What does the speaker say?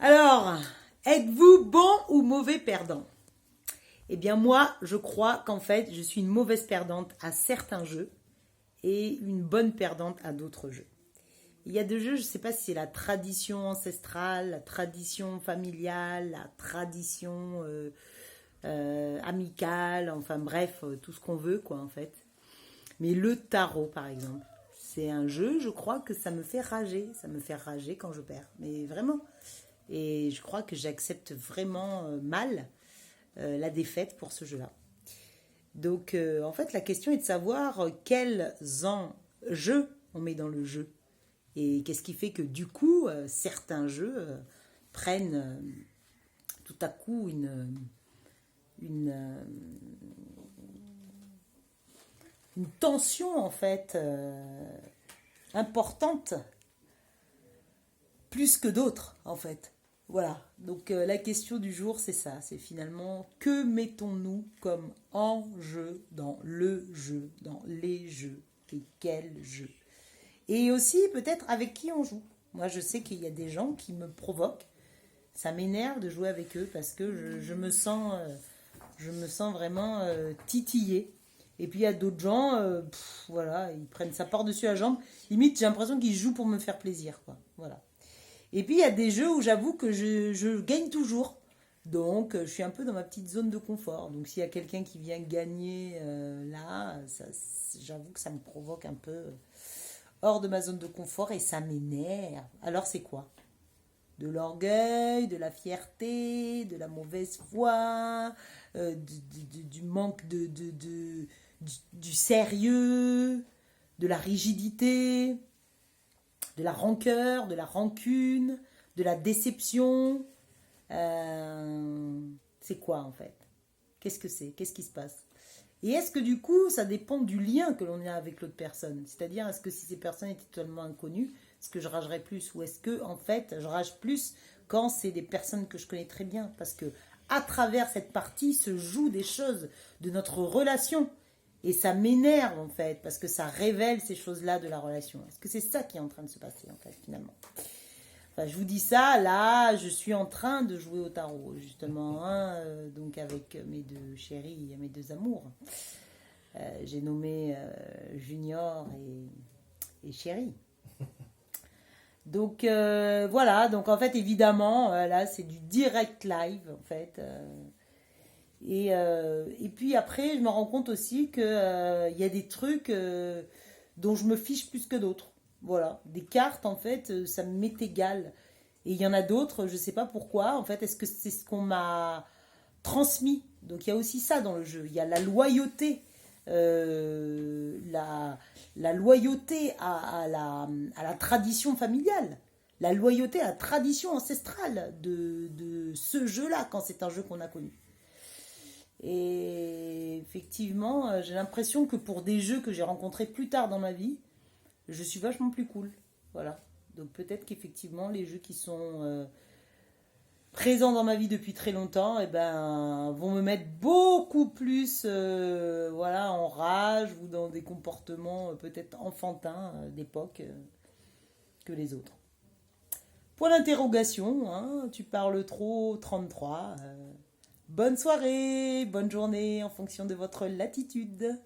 Alors, êtes-vous bon ou mauvais perdant? Eh bien moi, je crois qu'en fait, je suis une mauvaise perdante à certains jeux et une bonne perdante à d'autres jeux. Il y a des jeux, je ne sais pas si c'est la tradition ancestrale, la tradition familiale, la tradition amicale, enfin bref, tout ce qu'on veut quoi en fait. Mais le tarot par exemple, c'est un jeu, je crois que ça me fait rager, ça me fait rager quand je perds, mais vraiment. Et je crois que j'accepte vraiment mal la défaite pour ce jeu-là. Donc, en fait, la question est de savoir quels enjeux on met dans le jeu. Et qu'est-ce qui fait que, du coup, certains jeux prennent tout à coup une, une tension, en fait, importante, plus que d'autres, en fait. Voilà, donc la question du jour, c'est ça, c'est finalement que mettons-nous comme enjeu dans le jeu, dans les jeux, et quel jeu. Et aussi peut-être avec qui on joue. Moi je sais qu'il y a des gens qui me provoquent, ça m'énerve de jouer avec eux parce que je me sens vraiment titillée. Et puis il y a d'autres gens, voilà, ils prennent ça par-dessus la jambe. Limite, j'ai l'impression qu'ils jouent pour me faire plaisir, quoi. Voilà. Et puis il y a des jeux où j'avoue que je gagne toujours. Donc je suis un peu dans ma petite zone de confort. Donc s'il y a quelqu'un qui vient gagner là, j'avoue que ça me provoque un peu hors de ma zone de confort et ça m'énerve. Alors c'est quoi? De l'orgueil, de la fierté, de la mauvaise foi, du manque du sérieux, de la rigidité, de la rancœur, de la rancune, de la déception. C'est quoi en fait? Qu'est-ce que c'est? Qu'est-ce qui se passe? Et est-ce que du coup, ça dépend du lien que l'on a avec l'autre personne? C'est-à-dire, est-ce que si ces personnes étaient totalement inconnues, est-ce que je ragerais plus? Ou est-ce que, en fait, je rage plus quand c'est des personnes que je connais très bien? Parce que à travers cette partie se jouent des choses de notre relation. Et ça m'énerve, en fait, parce que ça révèle ces choses-là de la relation. Est-ce que c'est ça qui est en train de se passer, en fait, finalement? Enfin, je vous dis ça, là, je suis en train de jouer au tarot, justement, hein, donc avec mes deux chéris, mes deux amours. J'ai nommé Junior et Chéri. Donc voilà, donc en fait, évidemment, là, c'est du direct live, en fait. Et puis après, je me rends compte aussi qu'il y a des trucs dont je me fiche plus que d'autres. Voilà, des cartes, en fait, ça m'est égal. Et il y en a d'autres, je ne sais pas pourquoi. En fait, est-ce que c'est ce qu'on m'a transmis? Donc il y a aussi ça dans le jeu. Il y a la loyauté. La loyauté à la tradition familiale. La loyauté à la tradition ancestrale de ce jeu-là, quand c'est un jeu qu'on a connu. Et effectivement, j'ai l'impression que pour des jeux que j'ai rencontrés plus tard dans ma vie, je suis vachement plus cool. Voilà. Donc peut-être qu'effectivement, les jeux qui sont présents dans ma vie depuis très longtemps, eh ben, vont me mettre beaucoup plus voilà, en rage ou dans des comportements peut-être enfantins d'époque que les autres. Point d'interrogation, hein, tu parles trop 33. Bonne soirée, bonne journée en fonction de votre latitude.